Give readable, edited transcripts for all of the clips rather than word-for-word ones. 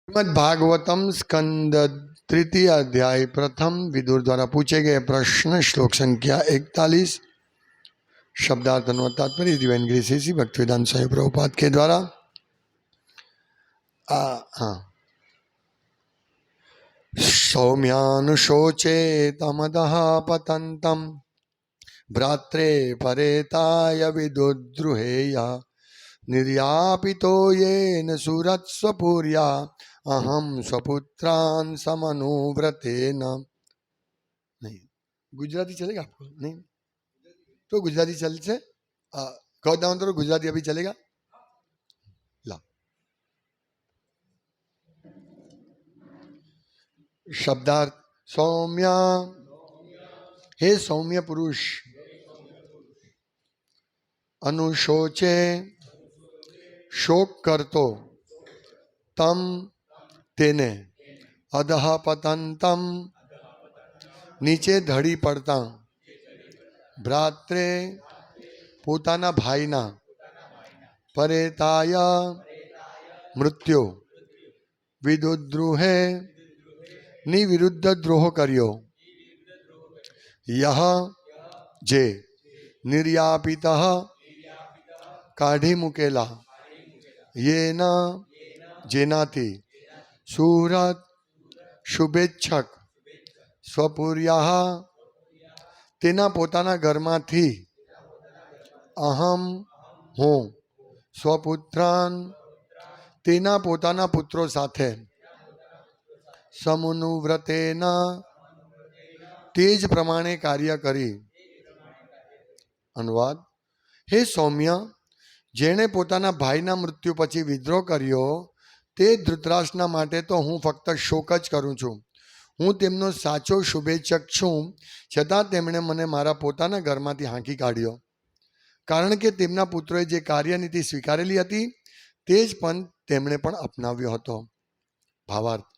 श्रीमद् भागवतम स्कंद तृतीय अध्याय प्रथम विदुर द्वारा पूछे गए प्रश्न श्लोक संख्या 41 शब्दार्थ और तात्पर्य दिव्यान गिरी भक्तिवेदांत स्वामी प्रभुपाद के द्वारा सौम्यानुशोचे तमदः पतन्तं भ्रात्रे परेताय विदुद्रुहेया निर्यापितो येन सुरत्स्वपुर्या अहम स्वपुत्रान समनुव्रतेन। नहीं, गुजराती चलेगा आपको? नहीं तो गुजराती चल से कहता हूं तो गुजराती अभी चलेगा। ला शब्दार्थ सौम्य, हे सौम्य पुरुष, अनुशोचे शोक करतो, तम तेने, अधः पतंतम નીચે ધડી પડતા, ભ્રાત્રે પોતાના ભાઈના, પરેતાય મૃત્યુ, વિદુદ્રુહે ની વિરુદ્ધ દ્રોહ કર્યો, યહ જે, નિર્યાપિત કાઢી મૂકેલા, યેન જેનાથી, સુહૃદ શુભેચ્છક, સ્વપુર્યા તેના પોતાના ઘરમાંથી, અહમ હું, સ્વપુત્રાન તેના પોતાના પુત્રો સાથે, સમનુવ્રતેના તે જ પ્રમાણે કાર્ય કરી. અનુવાદ: હે સૌમ્ય, જેણે પોતાના ભાઈના મૃત્યુ પછી વિદ્રોહ કર્યો તે ધૃતરાષ્ટ્રના માટે તો હું ફક્ત શોક જ કરું છું. હું તેમનો સાચો શુભેચ્છક છું, છતાં તેમણે મને મારા પોતાના ઘરમાંથી હાંકી કાઢ્યો, કારણ કે તેમના પુત્રોએ જે કાર્યનીતિ સ્વીકારેલી હતી તે જ પણ તેમણે પણ અપનાવ્યો હતો. ભાવાર્થ: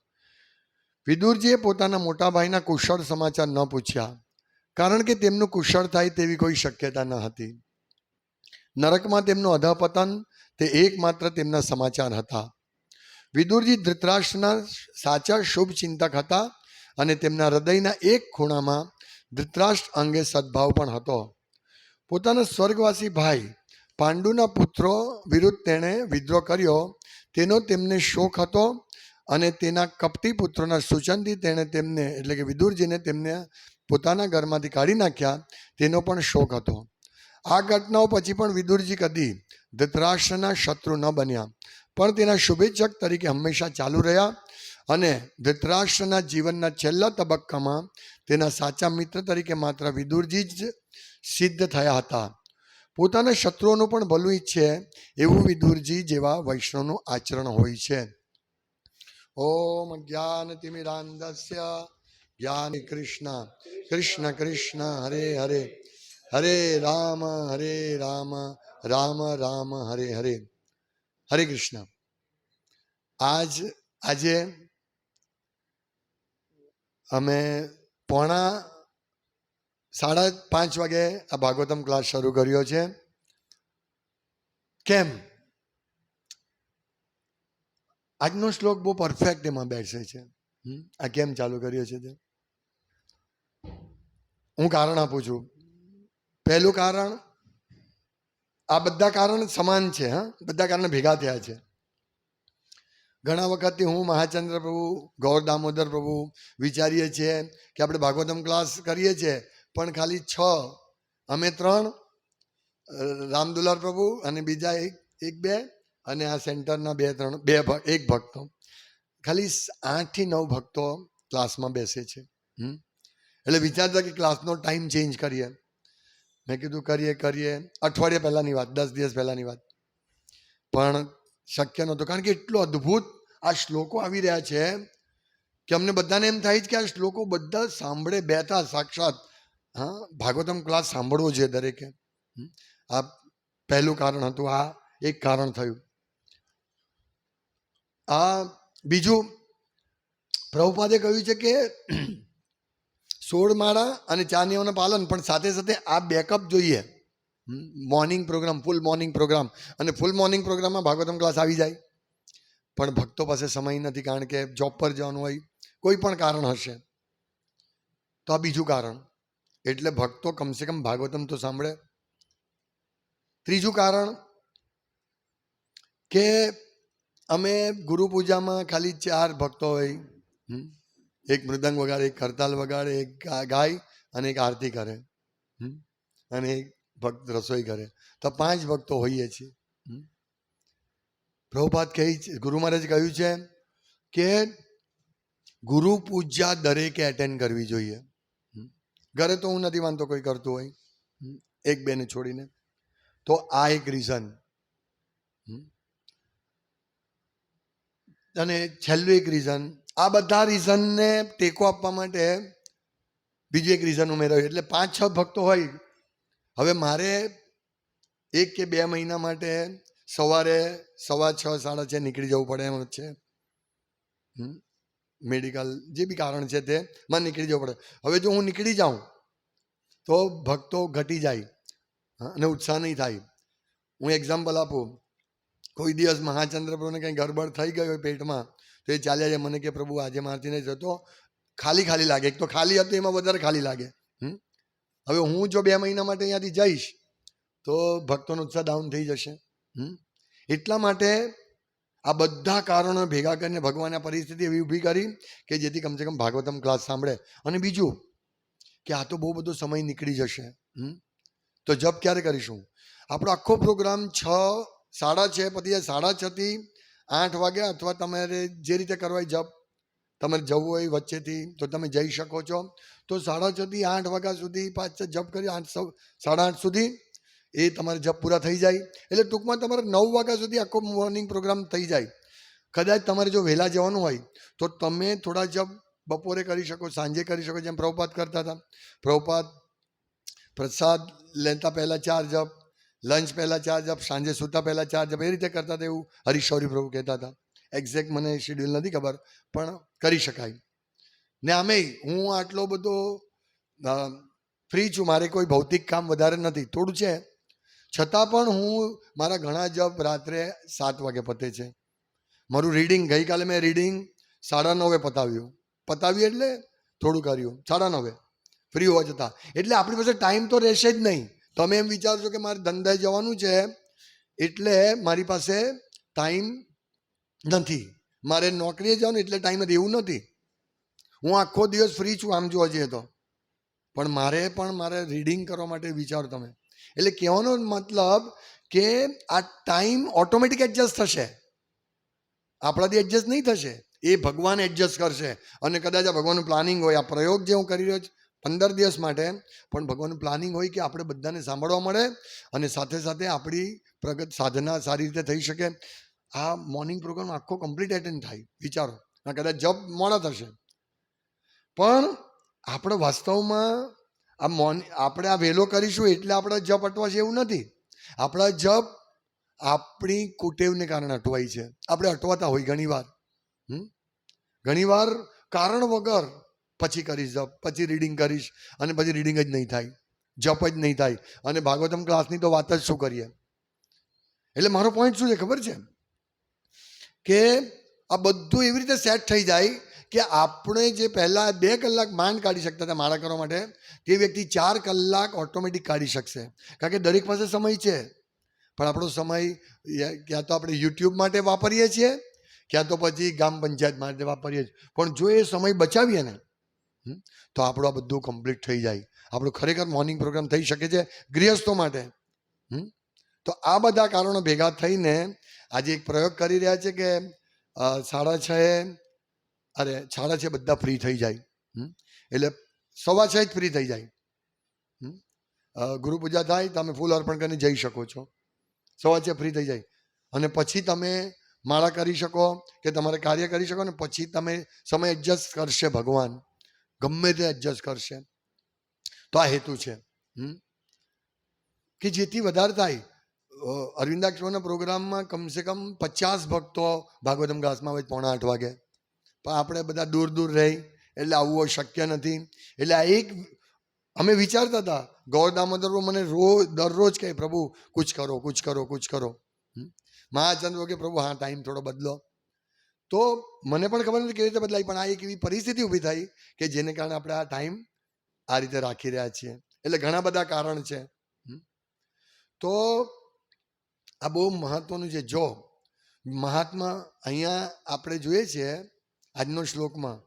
વિદુરજીએ પોતાના મોટા ભાઈના કુશળ સમાચાર ન પૂછ્યા, કારણ કે તેમનું કુશળ થાય તેવી કોઈ શક્યતા ન હતી. નરકમાં તેમનું અધઃપતન તે એકમાત્ર તેમના સમાચાર હતા. વિદુરજી ધૃતરાષ્ટ્રના સાચા શુભ ચિંતક હતા અને તેમના હૃદયના એક ખૂણામાં ધૃતરાષ્ટ્ર અંગે સદભાવ પણ હતો. પોતાના સ્વર્ગવાસી ભાઈ પાંડુના પુત્રો વિરુદ્ધ તેણે વિદ્રોહ કર્યો તેનો તેમને શોક હતો, અને તેના કપટી પુત્રોના સૂચનથી તેણે તેમને એટલે કે વિદુરજીને તેમને પોતાના ઘરમાંથી કાઢી નાખ્યા તેનો પણ શોક હતો. આ ઘટનાઓ પછી પણ વિદુરજી કદી ધૃતરાષ્ટ્રના શત્રુ ન બન્યા, પણ તેના શુભેચ્છક તરીકે હંમેશા ચાલુ રહ્યા, અને ધૃતરાષ્ટ્રના જીવનના છેલ્લા તબક્કામાં તેના સાચા મિત્ર તરીકે માત્ર વિદુરજી જ સિદ્ધ થયા હતા. પોતાના શત્રુઓનું પણ ભલું ઈચ્છે એવું વિદુરજી જેવા વૈષ્ણવનું આચરણ હોય છે. ઓમ જ્ઞાનતિમિરાન્ધસ્ય જ્ઞાની કૃષ્ણ કૃષ્ણ કૃષ્ણ હરે હરે, હરે રામ રામ રામ હરે હરે. હરે કૃષ્ણ. આજે અમે 4:30 વાગે આ ભાગવતમ ક્લાસ શરૂ કર્યો છે. કેમ? આજનો શ્લોક બહુ પરફેક્ટ એમાં બેસે છે. આ કેમ ચાલુ કર્યો છે તે હું કારણ આપું છું. પહેલું કારણ, આ બધા કારણ સમાન છે. બધા કારણ ભેગા થયા છે. ઘણા વખતથી હું, મહાચંદ્ર પ્રભુ, ગૌર દામોદર પ્રભુ વિચારીએ છીએ કે આપણે ભાગવતમ ક્લાસ કરીએ છીએ, પણ ખાલી 6, અમે 3, રામદુલાર પ્રભુ અને બીજા એક બે, અને આ સેન્ટરના 1 ભક્તો, ખાલી 8 થી 9 ભક્તો ક્લાસમાં બેસે છે. એટલે વિચારતા કે ક્લાસનો ટાઈમ ચેન્જ કરીએ. મેં કીધું કરીએ અઠવાડિયા પહેલાની વાત, 10 દિવસ પહેલાની વાત, પણ શક્ય નહોતું, કારણ કે એટલો અદ્ભુત આ શ્લોકો આવી રહ્યા છે કે અમને બધાને એમ થાય છે કે આ શ્લોકો બધા સાંભળે, બેઠા સાક્ષાત ભાગવતમ ક્લાસ સાંભળવો જોઈએ દરેકે. આ પહેલું કારણ હતું. આ એક કારણ થયું. આ બીજું, પ્રભુપાદે કહ્યું છે કે 16 માળા અને 4 નિયમોનું પાલન, પણ સાથે સાથે આ બેકઅપ જોઈએ. મોર્નિંગ પ્રોગ્રામ, ફૂલ મોર્નિંગ પ્રોગ્રામ, અને ફૂલ મોર્નિંગ પ્રોગ્રામમાં ભાગવતમ ક્લાસ આવી જાય. પણ ભક્તો પાસે સમય નથી, કારણ કે જોબ પર જવાનું હોય, કોઈ પણ કારણ હશે. તો આ બીજું કારણ. એટલે ભક્તો કમસે કમ ભાગવતમ તો સાંભળે. ત્રીજું કારણ કે અમે ગુરુ પૂજામાં ખાલી 4 ભક્તો હોય, એક મૃદંગ વગાડે, એક કરતાલ વગાડે, એક ગાય અને એક આરતી કરે, અને એક ભક્ત રસોઈ કરે, તો 5 ભક્તો હોઈએ છીએ. પ્રભુપાદ કહે છે, ગુરુ મહારાજ કહ્યું છે કે ગુરુ પૂજા દરેકે એટેન્ડ કરવી જોઈએ. ઘરે તો હું નથી માનતો કોઈ કરતું હોય, એક બેને છોડીને. તો આ એક રીઝન. અને છેલ્લું એક રીઝન, આ બધા રીઝનને ટેકો આપવા માટે બીજું એક રીઝન ઉમેરાયું. એટલે 5-6 ભક્તો હોય. હવે મારે 1 કે 2 મહિના માટે સવારે 6:15 6:30 નીકળી જવું પડે એમ છે. મેડિકલ જે બી કારણ છે તે મને નીકળી જવું પડે. હવે જો હું નીકળી જાઉં તો ભક્તો ઘટી જાય અને ઉત્સાહ નહીં થાય. હું એક્ઝામ્પલ આપું. કોઈ દિવસ મહાચંદ્ર પ્રભુને કંઈ ગડબડ થઈ ગઈ હોય પેટમાં, તો એ ચાલ્યા જાય, મને કે પ્રભુ આજે મારથી નહીં થતો, ખાલી ખાલી લાગે. એક તો ખાલી હતું, એમાં વધારે ખાલી લાગે. હવે હું જો 2 મહિના માટે અહીંયાથી જઈશ તો ભક્તોનો ઉત્સાહ ડાઉન થઈ જશે. એટલા માટે આ બધા કારણો ભેગા કરીને ભગવાને પરિસ્થિતિ એવી ઊભી કરી કે જેથી કમસે કમ ભાગવતમ ક્લાસ સાંભળે. અને બીજું કે આ તો બહુ બધો સમય નીકળી જશે, તો જપ ક્યારે કરીશું? આપણો આખો પ્રોગ્રામ 6:30 પતી જાય. 6:30 થી 8 વાગ્યા, અથવા તમારે જે રીતે કરવા હોય જપ, તમારે જવું હોય વચ્ચેથી તો તમે જઈ શકો છો. તો 6:30 થી 8 વાગ્યા સુધી પાછા જપ કરી 8 સુધી એ તમારે જપ પૂરા થઈ જાય. એટલે ટૂંકમાં તમારે 9 વાગ્યા સુધી આખો મોર્નિંગ પ્રોગ્રામ થઈ જાય. કદાચ તમારે જો વહેલા જવાનું હોય તો તમે થોડા જપ બપોરે કરી શકો, સાંજે કરી શકો, જેમ પ્રભુપાદ કરતા હતા. પ્રભુપાદ પ્રસાદ લેતા પહેલાં 4 જપ, લંચ પહેલાં 4 જપ, સાંજે સૂતા પહેલાં 4 જપ, એ રીતે કરતા હતા. એવું હરીશૌરી પ્રભુ કહેતા હતા. એક્ઝેક્ટ મને શેડ્યુલ નથી ખબર, પણ કરી શકાય. ને આમે હું આટલો બધો ફ્રી છું, મારે કોઈ ભૌતિક કામ વધારે નથી, થોડું છે, છતાં પણ હું મારા ઘણા જપ રાત્રે 7 વાગે પતે છે. મારું રીડિંગ, ગઈકાલે મેં રીડિંગ 9:30 પતાવ્યું એટલે થોડું કર્યું 9:30 ફ્રી હોવા છતાં. એટલે આપણી પાસે ટાઈમ તો રહેશે જ નહીં. તમે એમ વિચારશો કે મારે ધંધાએ જવાનું છે એટલે મારી પાસે ટાઈમ નથી, મારે નોકરીએ જવાનું એટલે ટાઈમ નથી, એવું નથી. હું આખો દિવસ ફ્રી છું આમ જોવા જઈએ તો, પણ મારે રીડિંગ કરવા માટે વિચારો તમે. એટલે કહેવાનો મતલબ કે આ ટાઈમ ઓટોમેટિક એડજસ્ટ થશે, આપણાથી એડજસ્ટ નહીં થશે, એ ભગવાન એડજસ્ટ કરશે. અને કદાચ આ ભગવાનનું પ્લાનિંગ હોય, આ પ્રયોગ જે હું કરી રહ્યો છું 15 દિવસ માટે, પણ ભગવાનનું પ્લાનિંગ હોય કે આપણે બધાને સાંભળવા મળે અને સાથે સાથે આપણી પ્રગત સાધના સારી રીતે થઈ શકે. આ મોર્નિંગ પ્રોગ્રામ આખો કમ્પ્લીટ એટેન્ડ થાય, વિચારો. કદાચ જપ મોડા થશે, પણ આપણે વાસ્તવમાં આપણે આ વહેલો કરીશું એટલે આપણા જપ અટવાશે એવું નથી. આપણા જપ આપણી કુટેવને કારણે અટવાય છે. આપણે અટવાતા હોય ઘણીવાર કારણ વગર પછી કરીશ જપ, પછી રીડિંગ કરીશ, અને પછી રીડિંગ જ નહીં થાય, જપ જ નહીં થાય, અને ભાગવતમ ક્લાસની તો વાત જ શું કરીએ. એટલે મારો પોઈન્ટ શું છે ખબર છે કે આ બધું એવી રીતે સેટ થઈ જાય કે આપણે જે પહેલાં 2 કલાક માંડ કાઢી શકતા હતા માળા કરવા માટે, તે વ્યક્તિ 4 કલાક ઓટોમેટિક કાઢી શકશે. કારણ કે દરેક પાસે સમય છે, પણ આપણો સમય ક્યાં તો આપણે યુટ્યુબ માટે વાપરીએ છીએ, ક્યાં તો પછી ગ્રામ પંચાયત માટે વાપરીએ છીએ. પણ જો એ સમય બચાવીએ ને તો આપણું આ બધું કમ્પ્લીટ થઈ જાય. આપણું ખરેખર મોર્નિંગ પ્રોગ્રામ થઈ શકે છે ગૃહસ્થો માટે. તો આ બધા કારણો ભેગા થઈને આજે એક પ્રયોગ કરી રહ્યા છે કે 6:30 બધા ફ્રી થઈ જાય. એટલે 6:15 જ ફ્રી થઈ જાય. ગુરુ પૂજા થાય, તમે ફૂલ અર્પણ કરીને જઈ શકો છો. 6:15 ફ્રી થઈ જાય, અને પછી તમે માળા કરી શકો કે તમારે કાર્ય કરી શકો, ને પછી તમે સમય એડજસ્ટ કરશે ભગવાન, ગમે તે એડજસ્ટ કરશે. તો આ હેતુ છે કે જેથી વધારે થાય. અરવિંદાક્ષરના પ્રોગ્રામમાં કમસે કમ 50 ભક્તો ભાગવતમ ક્લાસમાં હોય 7:45 વાગે, પણ આપણે બધા દૂર દૂર રહી એટલે આવવું શક્ય નથી. એટલે આ એક અમે વિચારતા હતા, ગૌર દામોદર મને દરરોજ કહે પ્રભુ કુછ કરો. મહાચંદ્ર કે પ્રભુ હા ટાઈમ થોડો બદલો. તો મને પણ ખબર નથી કેવી રીતે બદલાઈ, પણ આ એક એવી પરિસ્થિતિ ઊભી થઈ કે જેને કારણે આપણે આ ટાઈમ આ રીતે રાખી રહ્યા છીએ. એટલે ઘણા બધા કારણ છે. તો આ બહુ મહત્વનું છે. જો મહાત્મા અહીંયા આપણે જોઈએ છીએ આજનો શ્લોકમાં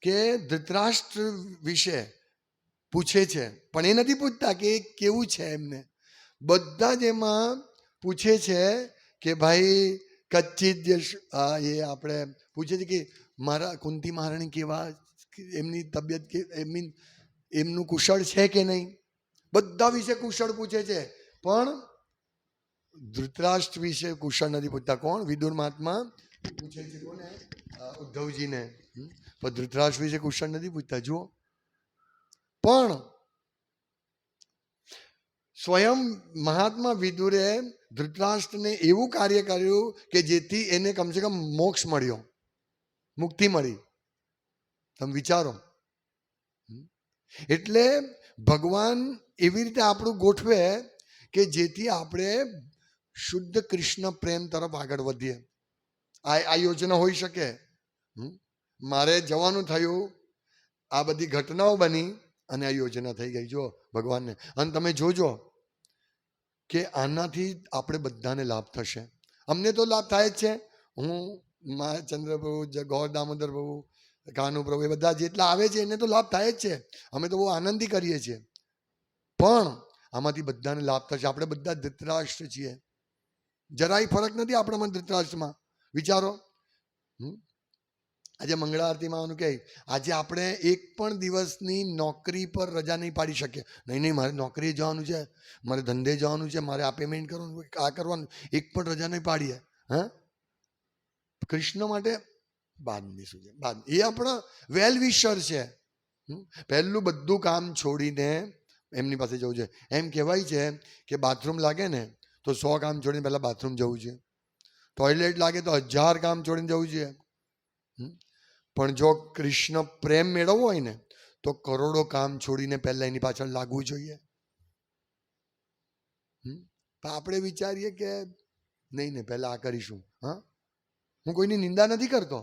કે ધૃતરાષ્ટ્ર વિશે પૂછે છે, પણ એ નથી પૂછતા કે એ કેવું છે. એમને બધા જ એમાં પૂછે છે કે ભાઈ કચ્ચિત એ આપણે પૂછે છે કે મારા કુંતી મહારાણી કેવા, એમની તબિયત કે એમનું કુશળ છે કે નહીં, બધા વિશે કુશળ પૂછે છે. પણ ધૃતરાષ્ટ્ર વિશે કુશળ નથી પૂછતા. કોણ? વિદુર મહાત્મા પૂછે છે કોને? ઉદ્ધવજીને. પણ ધૃતરાષ્ટ્ર વિશે કુશળ નથી પૂછતા. જુઓ, પણ સ્વયં મહાત્મા વિદુરે ધૃતરાષ્ટ્રને એવું કાર્ય કર્યું કે જેથી એને કમસે કમ મોક્ષ મળ્યો, મુક્તિ મળી. તમે વિચારો. એટલે ભગવાન એવી રીતે આપણું ગોઠવે કે જેથી આપણે શુદ્ધ કૃષ્ણ પ્રેમ તરફ આગળ વધીએ. આ યોજના હોઈ શકે. મારે જવાનું થયું, આ બધી ઘટનાઓ બની અને આ યોજના થઈ ગઈ. જો ભગવાનને. અને તમે જોજો કે આનાથી આપણે બધાને લાભ થશે. અમને તો લાભ થાય જ છે. હું ચંદ્ર પ્રભુ, ગૌર દામોદર પ્રભુ, કાનુ પ્રભુ, એ બધા જેટલા આવે છે એને તો લાભ થાય જ છે. અમે તો બહુ આનંદથી કરીએ છીએ. પણ આમાંથી બધાને લાભ થશે. આપણે બધા ધૃતરાષ્ટ્ર છીએ. જરાય ફરક નથી આપણામાં ધૃતરાષ્ટ્રમાં. વિચારો. આજે મંગળા આરતીમાં આનું કહે, આજે આપણે એક પણ દિવસની નોકરી પર રજા નહીં પાડી શકીએ. નહીં, મારે નોકરીએ જવાનું છે, મારે ધંધે જવાનું છે, મારે આ પેમેન્ટ કરવાનું, આ કરવાનું, એક પણ રજા નહીં પાડીએ. હા, કૃષ્ણ માટે બાદની શું છે, બાદ. એ આપણા વેલ વિશર છે. પહેલું બધું કામ છોડીને એમની પાસે જવું છે. એમ કહેવાય છે કે બાથરૂમ લાગે ને તો 100 કામ છોડીને પહેલા બાથરૂમ જવું છે. ટોયલેટ લાગે તો 1000 કામ છોડીને જવું છે. પણ જો કૃષ્ણ પ્રેમ મેળવવો હોય ને તો કરોડો કામ છોડીને પહેલા એની પાછળ લાગવું જોઈએ. આપણે વિચારીએ કે નહીં ને પહેલા આ કરીશું. હા, હું કોઈની નિંદા નથી કરતો,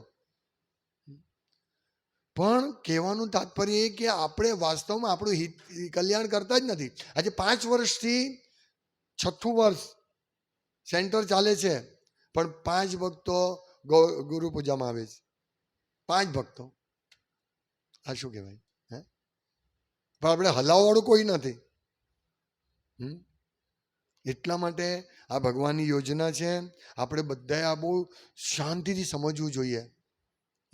પણ કહેવાનું તાત્પર્ય એ કે આપણે વાસ્તવમાં આપણું હિત કલ્યાણ કરતા જ નથી. આજે 5 વર્ષથી 6થું વર્ષ સેન્ટર ચાલે છે, પણ 5 ભક્તો ગુરુ પૂજામાં આવે છે. 5 ભક્તો. આ શું કહેવાય? હે, પણ આપણે હલાવવાળું કોઈ નથી. એટલા માટે આ ભગવાનની યોજના છે. આપણે બધાએ આ બહુ શાંતિથી સમજવું જોઈએ.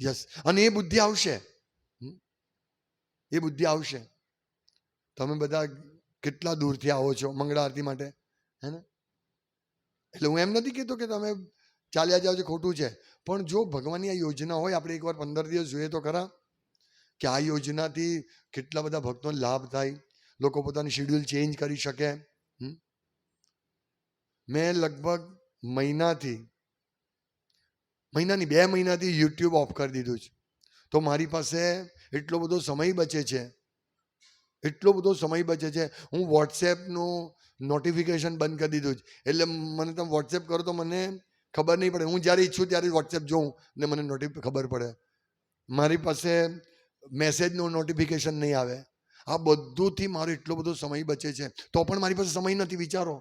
યસ. અને એ બુદ્ધિ આવશે. એ બુદ્ધિ આવશે. તમે બધા કેટલા દૂરથી આવો છો મંગળા આરતી માટે, હે ને? એટલે હું એમ નથી કહેતો કે તમે ચાલ્યા જાઓ છો, ખોટું છે. પણ જો ભગવાનની આ યોજના હોય, આપણે એકવાર 15 દિવસ જોઈએ તો ખરા કે આ યોજનાથી કેટલા બધા ભક્તોને લાભ થાય, લોકો પોતાનું શેડ્યુલ ચેન્જ કરી શકે. મેં લગભગ મહિનાની 2 મહિનાથી યુટ્યુબ ઓફ કરી દીધું છે. તો મારી પાસે એટલો બધો સમય બચે છે, એટલો બધો સમય બચે છે. હું વોટ્સએપનું નોટિફિકેશન બંધ કરી દીધું છે. એટલે મને તમે વોટ્સએપ કરો તો મને ખબર નહીં પડે. હું જ્યારે ઈચ્છું ત્યારે વોટ્સએપ જોઉં ને મને ખબર પડે. મારી પાસે મેસેજનું નોટિફિકેશન નહીં આવે. આ બધુંથી મારો એટલો બધો સમય બચે છે. તો પણ મારી પાસે સમય નથી. વિચારો,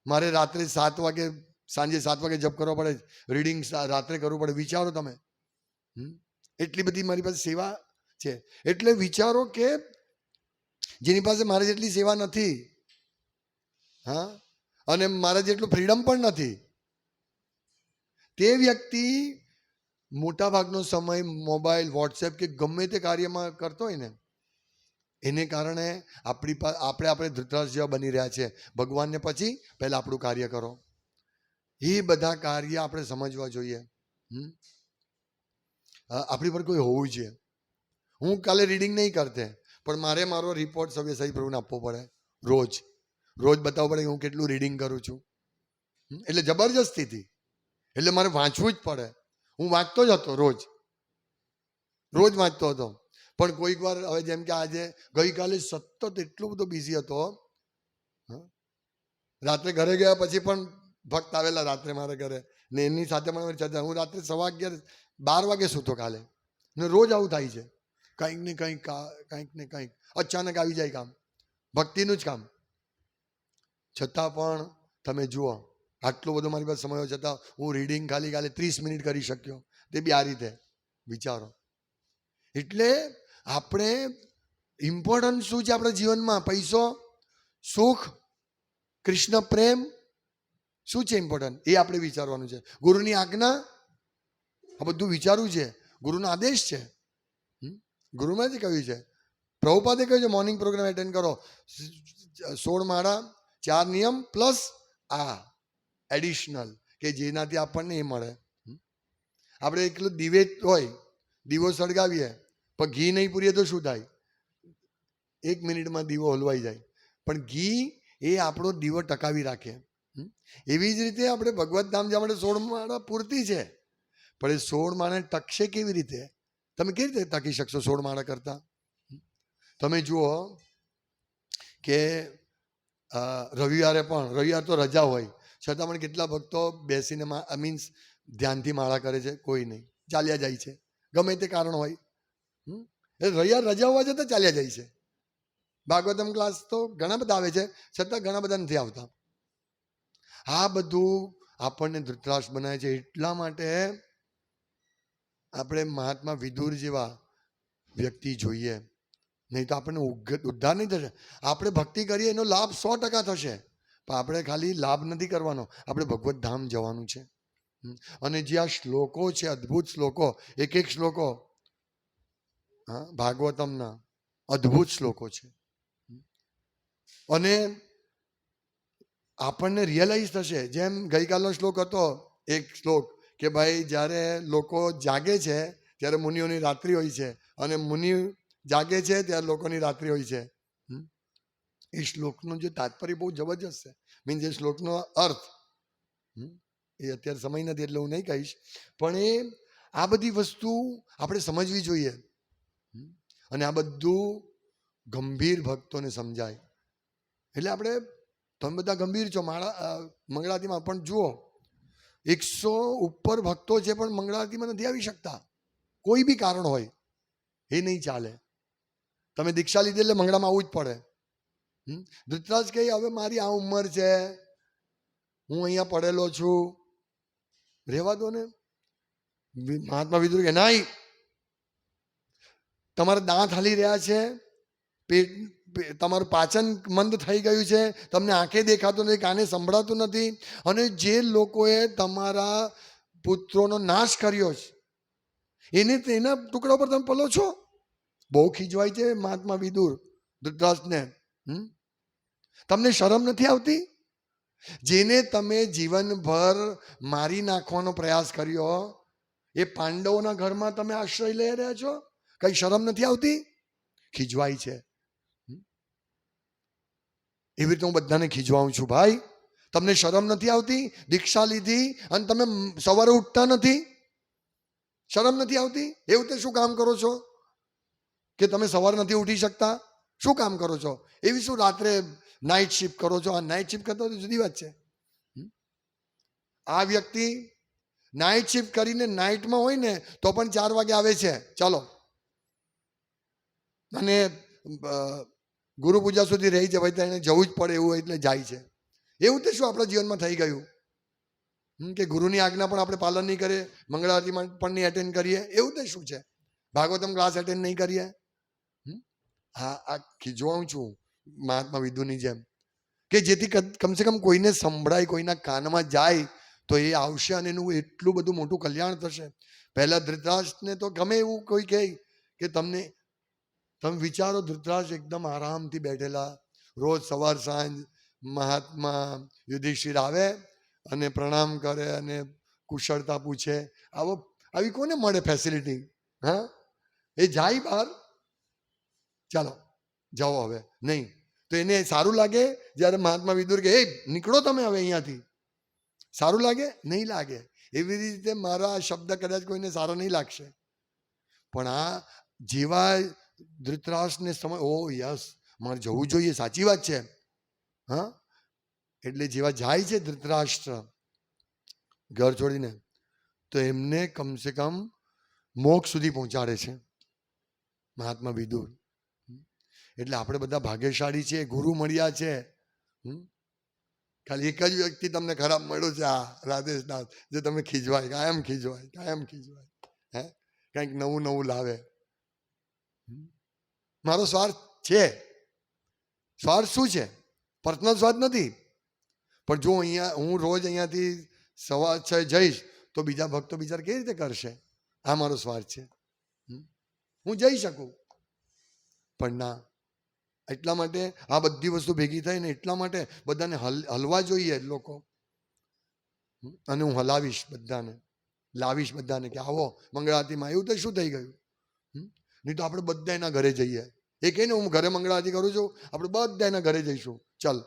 મારે રાત્રે 7 વાગે, સાંજે 7 વાગે જપ કરવો પડે, રીડિંગ રાત્રે કરવું પડે. વિચારો તમે. એટલી બધી મારી પાસે સેવા છે. એટલે વિચારો કે જેની પાસે મારે જેટલી સેવા નથી, હા, અને મારા જેટલું ફ્રીડમ પણ નથી, તે વ્યક્તિ મોટા ભાગનો સમય મોબાઈલ, વોટ્સએપ કે ગમે તે કાર્યમાં કરતો હોય ને, એને કારણે આપણે ધૃતરાષ્ટ્ર જેવા બની રહ્યા છે. ભગવાનને પછી પહેલા આપણું કાર્ય કરો. એ બધા કાર્ય આપણે સમજવા જોઈએ. આપણી પર કોઈ હોવું જોઈએ. હું કાલે રીડિંગ નહીં કરતે, પણ મારે મારો રિપોર્ટ સવ્યસાઈ પ્રભુને આપવો પડે. રોજ બતાવવું પડે કે હું કેટલું રીડિંગ કરું છું. એટલે જબરજસ્તીથી, એટલે મારે વાંચવું જ પડે. હું વાંચતો જ હતો, રોજ વાંચતો હતો. પણ કોઈક વાર, હવે જેમ કે આજે ગઈકાલે સતત એટલો બધો બિઝી હતો, રાત્રે ઘરે ગયા પછી પણ ભક્ત આવેલા રાત્રે મારા ઘરે, ને એની સાથે મને ચર્ચા, હું રાત્રે 11:15 વાગે સૂતો કાલે, ને રોજ આવું થાય છે, કંઈક ને કંઈક અચાનક આવી જાય કામ, ભક્તિનું જ કામ. છતાં પણ તમે જુઓ, આટલો બધો મારી પાસે સમય હોય છતાં હું રીડિંગ ખાલી કાલે 30 મિનિટ કરી શક્યો, તે બી આ રીતે. વિચારો. એટલે આપણે ઇમ્પોર્ટન્ટ શું છે આપણા જીવનમાં? પૈસો, સુખ, કૃષ્ણ પ્રેમ, શું છે ઇમ્પોર્ટન્ટ? એ આપણે વિચારવાનું છે. ગુરુની આજ્ઞા, આ બધું વિચારવું છે. ગુરુનો આદેશ છે. ગુરુમાં જ કહ્યું છે, પ્રભુપાદે કહ્યું છે મોર્નિંગ પ્રોગ્રામ એટેન્ડ કરો, 16 માળા, 4 નિયમ પ્લસ આ એડિશનલ, કે જેનાથી આપણને એ મળે. આપણે એકલું દીવે હોય, દીવો સળગાવીએ પણ ઘી નહીં પૂરીએ તો શું થાય? 1 મિનિટમાં દીવો હલવાઈ જાય. પણ ઘી એ આપણો દીવો ટકાવી રાખે. એવી જ રીતે આપણે ભગવત ધામ જવા માટે 16 માળા પૂરતી છે, પણ એ 16 માળા ટકશે કેવી રીતે? તમે કેવી રીતે ટકી શકશો 16 માળા કરતા? તમે જુઓ કે રવિવારે તો રજા હોય છતાં પણ કેટલા ભક્તો બેસીને મીન્સ ધ્યાનથી માળા કરે છે? કોઈ નહીં, ચાલ્યા જાય છે, ગમે તે કારણ હોય. રવિવાર રજા હોવા છતાં ચાલ્યા જાય છે. ભાગવતમ ક્લાસ તો ઘણા બધા આવે છે, છતાં ઘણા બધા નથી આવતા. આ બધું આપણને ધૃતરાષ્ટ્ર બનાવે છે. એટલા માટે આપણે મહાત્મા વિદુર જેવા વ્યક્તિ જોઈએ, નહીં તો આપણને ઉદ્ધાર નહીં થશે. આપણે ભક્તિ કરીએ એનો લાભ 100% થશે, પણ આપણે ખાલી લાભ નથી કરવાનો, આપણે ભગવત ધામ જવાનું છે. અને જે આ શ્લોકો છે, અદ્ભુત શ્લોકો, એક શ્લોકો ભાગવતમના અદ્ભુત શ્લોકો છે. અને આપણને રિયલાઇઝ થશે, જેમ ગઈકાલનો શ્લોક હતો, એક શ્લોક કે ભાઈ જ્યારે લોકો જાગે છે ત્યારે મુનિઓની રાત્રિ હોય છે, અને મુનિ જાગે છે ત્યારે લોકોની રાત્રિ હોય છે. એ શ્લોકનું જે તાત્પર્ય બહુ જબરજસ્ત છે. મીન્સ એ શ્લોકનો અર્થ એ અત્યારે સમય નથી એટલે હું નહીં કહીશ, પણ એ આ બધી વસ્તુ આપણે સમજવી જોઈએ. અને આ બધું ગંભીર ભક્તોને સમજાય. એટલે આપણે, તમે બધા ગંભીર છો મંગળારતીમાં, પણ જુઓ 100 ઉપર ભક્તો છે પણ મંગળારતીમાં નથી આવી શકતા, કોઈ બી કારણ હોય. એ નહીં ચાલે. તમે દીક્ષા લીધી એટલે મંગળામાં આવવું જ પડે. ધૃતરાજ કહે હવે મારી આ ઉંમર છે, હું અહીંયા પડેલો છું, રહેવા દો ને. મહાત્મા વિદુર કે નહીં, તમારા દાંત હલી રહ્યા છે, પેટ તમારું પાચન મંદ થઈ ગયું છે, તમને આંખે દેખાતું નથી, કાને સંભળાતું નથી, અને જે લોકોએ તમારા પુત્રોનો નાશ કર્યો છે એને તેના ટુકડા પર તમે પલો છો. બહુ ખીજવાય છે મહાત્મા વિદુર ધૃતરાષ્ટ્રને. તમને શરમ નથી આવતી? જેને તમે જીવનભર મારી નાખવાનો પ્રયાસ કર્યો, એ પાંડવોના ઘરમાં તમે આશ્રય લઈ રહ્યા છો, કઈ શરમ નથી આવતી? ખીજવાય છે. એવી રીતે હું બધાને ખીજવાઉં છું, ભાઈ તમને શરમ નથી આવતી? દીક્ષા લીધી અને તમે સવારે ઉઠતા નથી, શરમ નથી આવતી? એવું તે શું કામ કરો છો કે તમે સવારે નથી ઉઠી શકતા? શું કામ કરો છો? એવી શું રાત્રે નાઇટ શિફ્ટ કરો છો? આ નાઇટ શિફ્ટ કરતો જુદી વાત છે. આ વ્યક્તિ નાઇટ શિફ્ટ કરીને નાઇટમાં હોય ને તો પણ 4 વાગે આવે છે, ચાલો, અને ગુરુ પૂજા સુધી રહી છે, ભાઈ તો એને જવું જ પડે એવું હોય એટલે જાય છે. એવું તે શું આપણા જીવનમાં થઈ ગયું કે ગુરુની આજ્ઞા પણ આપણે પાલન નહીં કરીએ, મંગળારતીમાં પણ નહીં એટેન્ડ કરીએ? એવું તે શું છે? ભાગવતમ ક્લાસ એટેન્ડ નહીં કરીએ? આ ખીજવાઉં છું મહાત્મા વિદુની જેમ, કે જેથી કમસે કમ કોઈને સંભળાય, કોઈના કાનમાં જાય તો એ આવશે અને એનું એટલું બધું મોટું કલ્યાણ થશે. પહેલા ધૃતરાષ્ટ્રને તો ગમે એવું કોઈ કહે કે તમે વિચારો, ધૃતરાષ્ટ્ર એકદમ આરામથી બેઠેલા, રોજ સવાર સાંજ મહાત્મા યુધિષ્ઠિર આવે અને પ્રણામ કરે અને કુશળતા પૂછે. આવી કોને મળે ફેસિલિટી? હા, એ જાય બહાર, ચાલો જાઓ હવે, નહીં તો એને સારું લાગે જ્યારે મહાત્મા વિદુર કે નીકળો તમે હવે અહીંયાથી? સારું લાગે? નહીં લાગે. એવી રીતે મારા શબ્દ કદાચ કોઈને સારો નહીં લાગશે, પણ આ જેવા ધૃતરાષ્ટ્રને સમય, ઓ યસ મારે જવું જોઈએ, સાચી વાત છે. હા, એટલે જેવા જાય છે ધૃતરાષ્ટ્ર, ઘર છોડીને, તો એમને કમસે કમ મોક્ષ સુધી પહોંચાડે છે મહાત્મા વિદુર. એટલે આપણે બધા ભાગ્યશાળી છીએ, ગુરુ મળ્યા છે. ખાલી એક જ વ્યક્તિ તમને ખરાબ મળ્યો છે, આ રાધેશનાથ, જે તમે ખીજવાય, કાયમ ખીજવાય, હે કંઈક નવું નવું લાવે. મારો સ્વાર્થ છે. સ્વાર્થ શું છે? પર્સનલ સ્વાર્થ નથી. પણ જો અહીંયા હું રોજ અહીંયાથી 6:15 જઈશ તો બીજા ભક્તો બિચાર કેવી રીતે કરશે? આ મારો સ્વાર્થ છે. હું જઈ શકું, પણ ના. એટલા માટે આ બધી વસ્તુ ભેગી થઈ ને એટલા માટે બધાને હલવા જોઈએ લોકો. અને હું હલાવીશ બધાને, લાવીશ બધાને કે આવો મંગળા આરતીમાં. એવું તો શું થઈ ગયું? નહીં તો આપણે બધા એના ઘરે જઈએ. એ કહે ને હું ઘરે મંગળા આરતી કરું છું, આપણે બધા એના ઘરે જઈશું. ચલ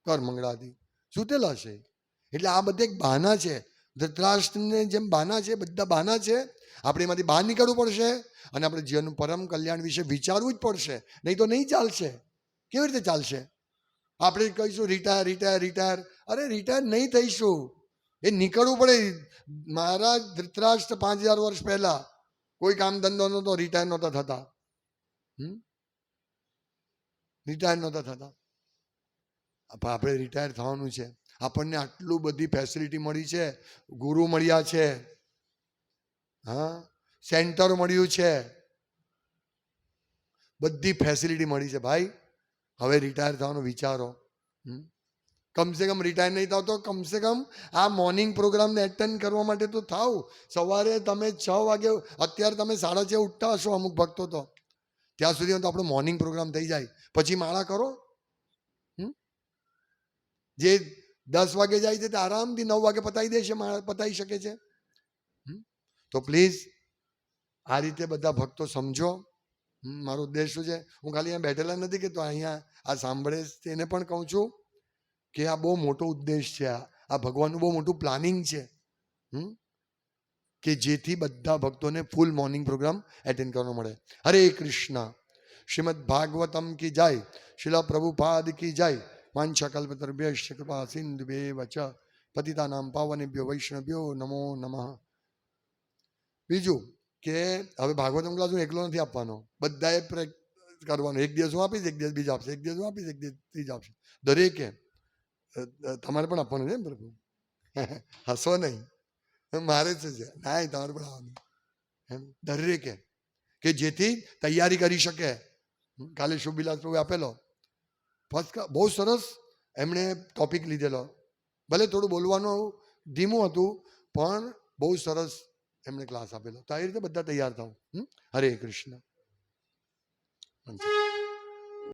કર મંગળા આરતી. સુતેલા છે. એટલે આ બધા એક બહાના છે. ધૃતરાષ્ટ્રને જેમ બહાના છે, બધા બહાના છે. આપણે એમાંથી બહાર નીકળવું પડશે અને આપણે જીવનનું પરમ કલ્યાણ વિશે વિચારવું જ પડશે. નહીં તો નહીં ચાલશે. કેવી રીતે ચાલશે? આપણે કહીશું રિટાયર. અરે રિટાયર નહીં થઈશું, એ નીકળવું પડે. મારા ધૃતરાષ્ટ્ર 5000 વર્ષ પહેલા કોઈ કામ ધંધો નહોતો, રિટાયર નહોતા થતા. આપણે રિટાયર થવાનું છે. આપણને આટલું બધી ફેસિલિટી મળી છે. ગુરુ મળ્યા છે, હા, સેન્ટર મળ્યું છે, બધી ફેસિલિટી મળી છે. ભાઈ હવે રિટાયર થવાનું વિચારો. કમસે કમ રિટાયર નહીં થાવ તો કમસે કમ આ મોર્નિંગ પ્રોગ્રામને એટેન્ડ કરવા માટે તો થાવ. સવારે તમે 6 વાગે, અત્યારે તમે 6:30 ઉઠતા હશો અમુક ભક્તો તો. ત્યાં સુધી તો આપણો મોર્નિંગ પ્રોગ્રામ થઈ જાય, પછી માળા કરો. જે 10 વાગે જાય છે તે આરામથી 9 વાગે પતાવી શકે છે. તો પ્લીઝ આ રીતે બધા ભક્તો સમજો. મારો ઉદ્દેશ શું છે? હું ખાલી અહીંયા બેઠેલા નથી કે તો અહીંયા આ સાંભળે તેને પણ કહું છું કે આ બહુ મોટો ઉદ્દેશ છે. આ ભગવાનનું બહુ મોટું પ્લાનિંગ છે કે જેથી બધા ભક્તોને ફૂલ મોર્નિંગ પ્રોગ્રામ એટેન્ડ કરવાનો મળે. હરે કૃષ્ણ. શ્રીમદ ભાગવતમ કી જય. શિલા પ્રભુપાદ કી જય. વાંછાકલ્પતરુભ્યશ્ચ કૃપા સિંધુભ્યેવ ચ પતિતાનાં પાવનેભ્યો વૈષ્ણવ્યો નમો નમઃ. બીજું કે હવે ભાગવતમ ક્લાસ હું એકલો નથી આપવાનો, બધાએ કરવાનું. એક દિવસ હું આપીશ, એક દિવસ બીજા આપશે, એક દિવસ હું આપીશ, એક દિવસ ત્રીજા આપશે. દરેકે તમારે પણ આપવાનું છે ને પ્રભુ? હસો નહીં, મારે જ છે. ના, તમારે પણ આવવાનું દરેકે, કે જેથી તૈયારી કરી શકે. કાલે શુભવિલાસ પ્રભુ આપેલો બહુ સરસ એમણે ટોપિક લીધેલો. ભલે થોડું બોલવાનું ધીમું હતું પણ બહુ સરસ એમણે ક્લાસ આપેલો. તો આ રીતે બધા તૈયાર થાવ. હરે કૃષ્ણ.